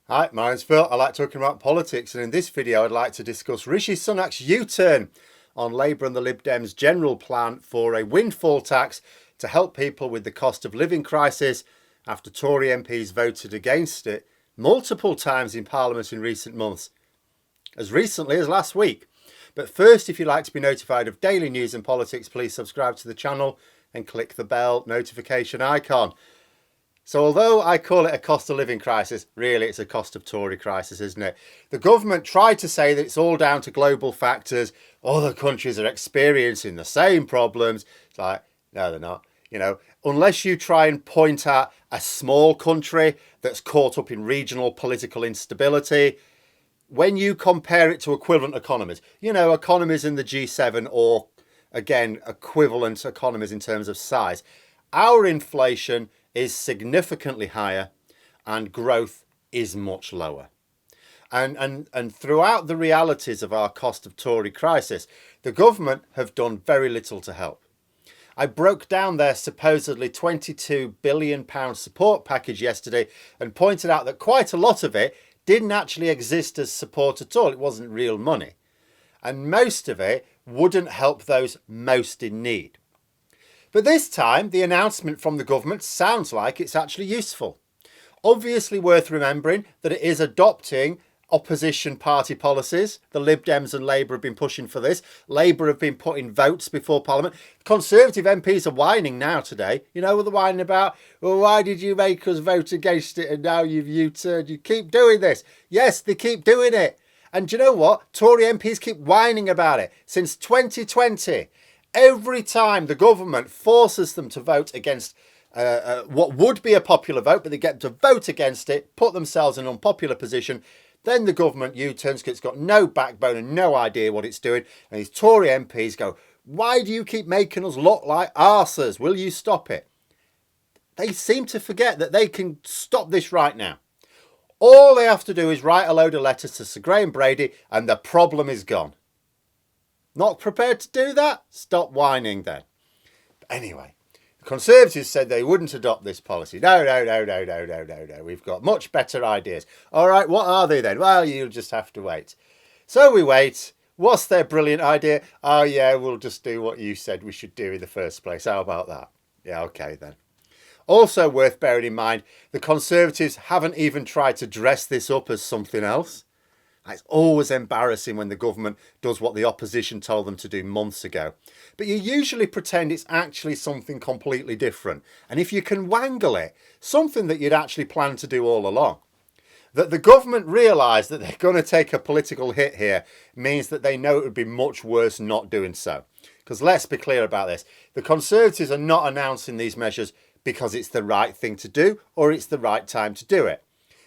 Hi, my name's Phil. I like talking about politics, and in this video I'd like to discuss Rishi Sunak's U-turn on Labour and the Lib Dems' general plan for a windfall tax to help people with the cost of living crisis after Tory MPs voted against it multiple times in Parliament in recent months, as recently as last week. But first, if you'd like to be notified of daily news and politics, please subscribe to the channel and click the bell notification icon. So although I call it a cost of living crisis, really it's a cost of Tory crisis, isn't it? The government tried to say that it's all down to global factors. Other countries are experiencing the same problems. It's like, no, they're not. You know, unless you try and point at a small country that's caught up in regional political instability, when you compare it to equivalent economies, you know, economies in the G7 or, again, equivalent economies in terms of size, our inflation is significantly higher and growth is much lower. And throughout the realities of our cost of Tory crisis, the government have done very little to help. I broke down their supposedly £22 billion support package yesterday and pointed out that quite a lot of it didn't actually exist as support at all. It wasn't real money. And most of it wouldn't help those most in need. But this time, the announcement from the government sounds like it's actually useful. Obviously worth remembering that it is adopting opposition party policies. The Lib Dems and Labour have been pushing for this. Labour have been putting votes before Parliament. Conservative MPs are whining now today. You know what they're whining about? Well, why did you make us vote against it and now you've U-turned? You keep doing this. Yes, they keep doing it. And do you know what? Tory MPs keep whining about it since 2020. Every time the government forces them to vote against what would be a popular vote, but they get to vote against it, put themselves in an unpopular position, then the government U-turns because it's got no backbone and no idea what it's doing. And these Tory MPs go, why do you keep making us look like arses? Will you stop it? They seem to forget that they can stop this right now. All they have to do is write a load of letters to Sir Graham Brady and the problem is gone. Not prepared to do that? Stop whining then. But anyway, the Conservatives said they wouldn't adopt this policy. No. We've got much better ideas. All right, what are they then? Well, you'll just have to wait. So we wait. What's their brilliant idea? Oh, yeah, we'll just do what you said we should do in the first place. How about that? Yeah, okay then. Also worth bearing in mind, the Conservatives haven't even tried to dress this up as something else. It's always embarrassing when the government does what the opposition told them to do months ago. But you usually pretend it's actually something completely different. And if you can wangle it, something that you'd actually planned to do all along. That the government realise that they're going to take a political hit here means that they know it would be much worse not doing so. Because let's be clear about this. The Conservatives are not announcing these measures because it's the right thing to do or it's the right time to do it.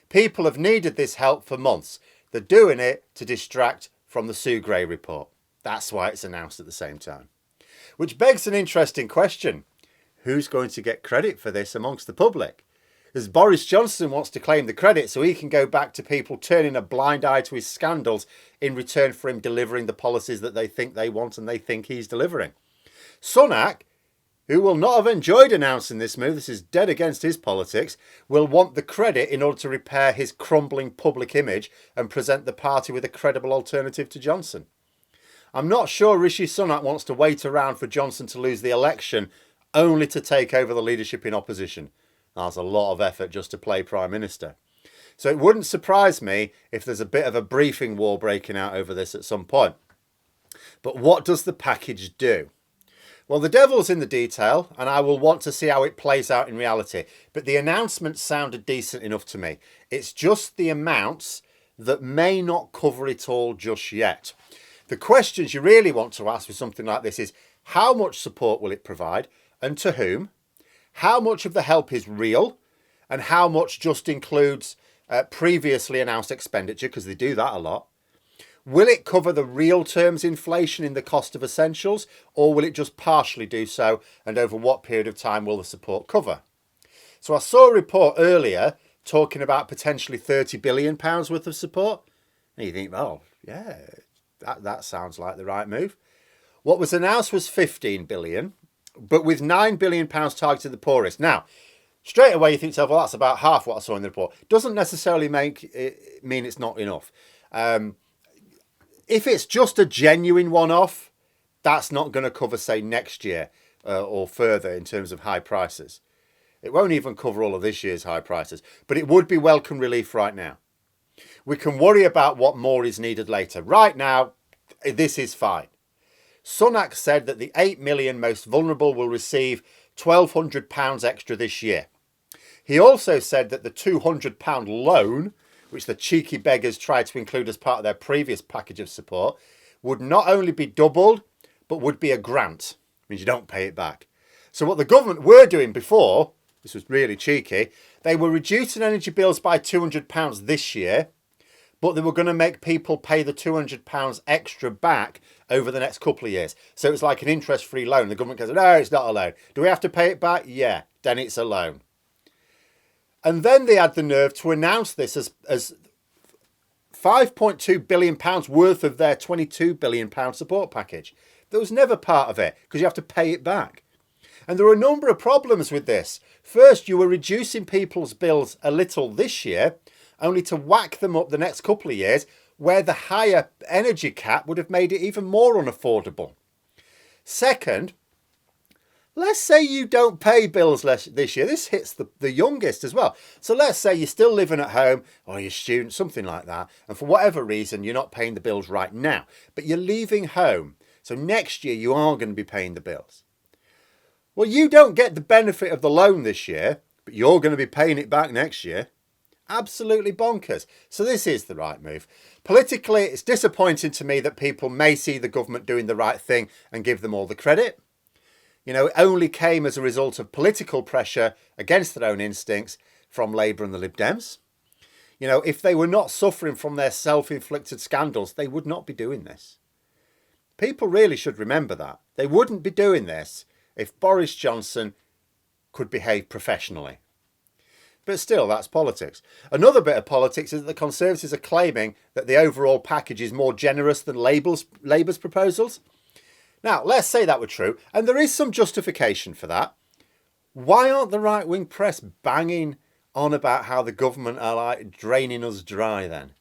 People have needed this help for months. They're doing it to distract from the Sue Gray report. That's why it's announced at the same time. Which begs an interesting question. Who's going to get credit for this amongst the public? Because Boris Johnson wants to claim the credit so he can go back to people turning a blind eye to his scandals in return for him delivering the policies that they think they want and they think he's delivering. Sunak, who will not have enjoyed announcing this move, this is dead against his politics, will want the credit in order to repair his crumbling public image and present the party with a credible alternative to Johnson. I'm not sure Rishi Sunak wants to wait around for Johnson to lose the election only to take over the leadership in opposition. That's a lot of effort just to play Prime Minister. So it wouldn't surprise me if there's a bit of a briefing war breaking out over this at some point. But what does the package do? Well, the devil's in the detail, and I will want to see how it plays out in reality. But the announcement sounded decent enough to me. It's just the amounts that may not cover it all just yet. The questions you really want to ask with something like this is, how much support will it provide, and to whom? How much of the help is real, and how much just includes previously announced expenditure, because they do that a lot? Will it cover the real terms inflation in the cost of essentials, or will it just partially do so, and over what period of time will the support cover? So I saw a report earlier talking about potentially £30 billion worth of support. And you think, oh, yeah, that sounds like the right move. What was announced was £15 billion, but with £9 billion targeted the poorest. Now, Straight away you think to yourself, well, that's about half what I saw in the report. Doesn't necessarily mean it's not enough. If it's just a genuine one-off, that's not going to cover, say, next year or further in terms of high prices. It won't even cover all of this year's high prices, but it would be welcome relief right now. We can worry about what more is needed later. Right now, this is fine. Sunak said that the 8 million most vulnerable will receive £1,200 extra this year. He also said that the £200 loan, which the cheeky beggars tried to include as part of their previous package of support, would not only be doubled, but would be a grant. It means you don't pay it back. So what the government were doing before, this was really cheeky, they were reducing energy bills by £200 this year, but they were going to make people pay the £200 extra back over the next couple of years. So it's like an interest-free loan. The government goes, no, it's not a loan. Do we have to pay it back? Yeah, then it's a loan. And then they had the nerve to announce this as £5.2 billion worth of their £22 billion support package. That was never part of it because you have to pay it back. And there were a number of problems with this. First, you were reducing people's bills a little this year, only to whack them up the next couple of years, where the higher energy cap would have made it even more unaffordable. Second, let's say you don't pay bills this year. This hits the youngest as well. So let's say you're still living at home or you're a student, something like that. And for whatever reason, you're not paying the bills right now, but you're leaving home. So next year you are going to be paying the bills. Well, you don't get the benefit of the loan this year, but you're going to be paying it back next year. Absolutely bonkers. So this is the right move. Politically, it's disappointing to me that people may see the government doing the right thing and give them all the credit. You know, it only came as a result of political pressure against their own instincts from Labour and the Lib Dems. You know, if they were not suffering from their self-inflicted scandals, they would not be doing this. People really should remember that. They wouldn't be doing this if Boris Johnson could behave professionally. But still, that's politics. Another bit of politics is that the Conservatives are claiming that the overall package is more generous than Labour's proposals. Now, let's say that were true, and there is some justification for that. Why aren't the right-wing press banging on about how the government are like draining us dry then?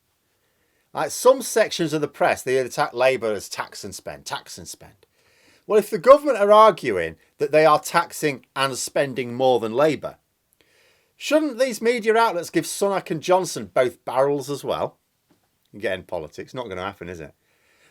Like some sections of the press, they attack Labour as tax and spend, tax and spend. Well, if the government are arguing that they are taxing and spending more than Labour, shouldn't these media outlets give Sunak and Johnson both barrels as well? Again, politics, not going to happen, is it?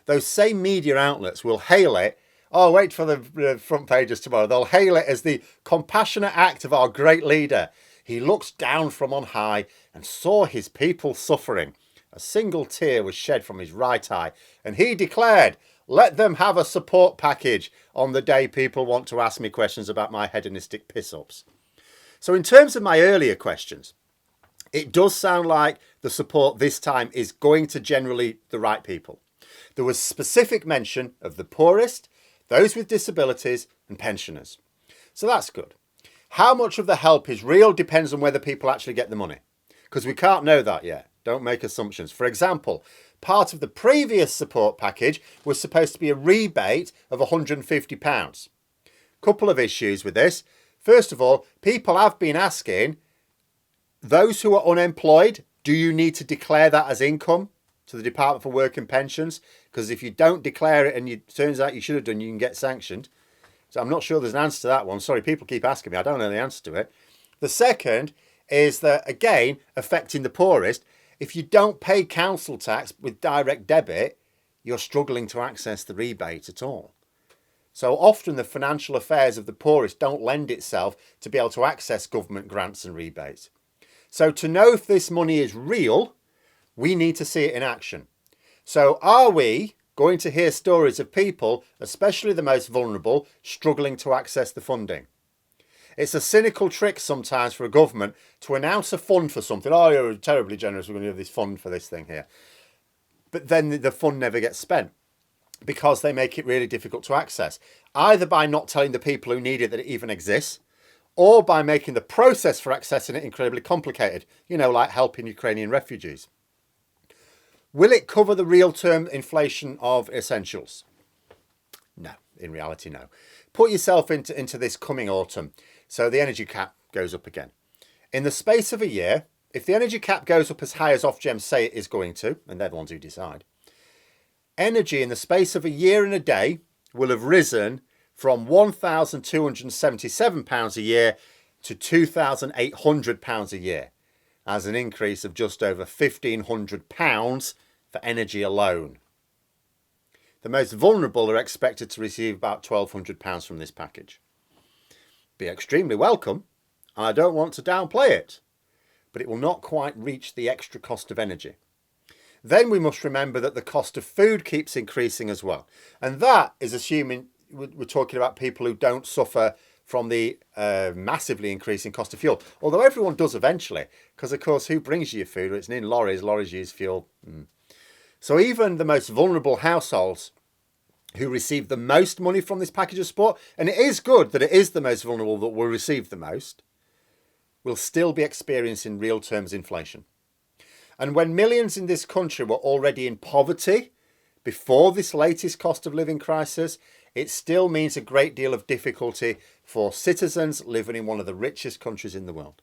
Those same media outlets will hail it. Oh, wait for the front pages tomorrow. They'll hail it as the compassionate act of our great leader. He looks down from on high and saw his people suffering. A single tear was shed from his right eye, and he declared, let them have a support package on the day people want to ask me questions about my hedonistic piss-ups. So in terms of my earlier questions, it does sound like the support this time is going to generally the right people. There was specific mention of the poorest, those with disabilities and pensioners. So that's good. How much of the help is real depends on whether people actually get the money, because we can't know that yet. Don't make assumptions. For example, part of the previous support package was supposed to be a rebate of £150. Couple of issues with this. First of all, people have been asking, those who are unemployed, do you need to declare that as income to the Department for Work and Pensions? Because if you don't declare it and it turns out you should have done, you can get sanctioned. So I'm not sure there's an answer to that one. Sorry, people keep asking me. I don't know the answer to it. The second is that, again, affecting the poorest, if you don't pay council tax with direct debit, you're struggling to access the rebate at all. So often the financial affairs of the poorest don't lend itself to be able to access government grants and rebates. So to know if this money is real, we need to see it in action. So are we going to hear stories of people, especially the most vulnerable, struggling to access the funding? It's a cynical trick sometimes for a government to announce a fund for something. Oh, you're terribly generous, we're going to have this fund for this thing here. But then the fund never gets spent because they make it really difficult to access, either by not telling the people who need it that it even exists, or by making the process for accessing it incredibly complicated, you know, like helping Ukrainian refugees. Will it cover the real term inflation of essentials? No, in reality, no. Put yourself into this coming autumn. So the energy cap goes up again. In the space of a year, if the energy cap goes up as high as Ofgem say it is going to, and they're the ones who decide, energy in the space of a year and a day will have risen from £1,277 a year to £2,800 a year, as an increase of just over £1,500 for energy alone. The most vulnerable are expected to receive about £1,200 from this package. Be extremely welcome, and I don't want to downplay it, but it will not quite reach the extra cost of energy. Then we must remember that the cost of food keeps increasing as well. And that is assuming we're talking about people who don't suffer from the massively increasing cost of fuel. Although everyone does eventually, because of course, who brings you your food? It's in lorries, lorries use fuel. So even the most vulnerable households who receive the most money from this package of support, and it is good that it is the most vulnerable that will receive the most, will still be experiencing real terms inflation. And when millions in this country were already in poverty before this latest cost of living crisis, it still means a great deal of difficulty for citizens living in one of the richest countries in the world.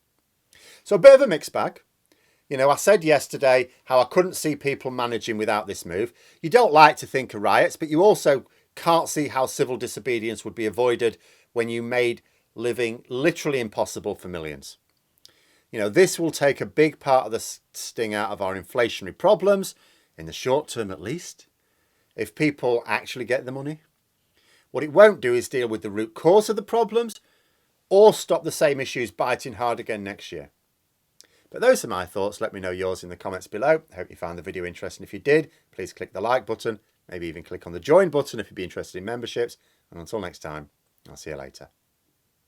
So a bit of a mixed bag. You know, I said yesterday how I couldn't see people managing without this move. You don't like to think of riots, but you also can't see how civil disobedience would be avoided when you made living literally impossible for millions. You know, this will take a big part of the sting out of our inflationary problems, in the short term at least, if people actually get the money. What it won't do is deal with the root cause of the problems or stop the same issues biting hard again next year. But those are my thoughts. Let me know yours in the comments below. I hope you found the video interesting. If you did, please click the like button. Maybe even click on the join button if you'd be interested in memberships. And until next time, I'll see you later.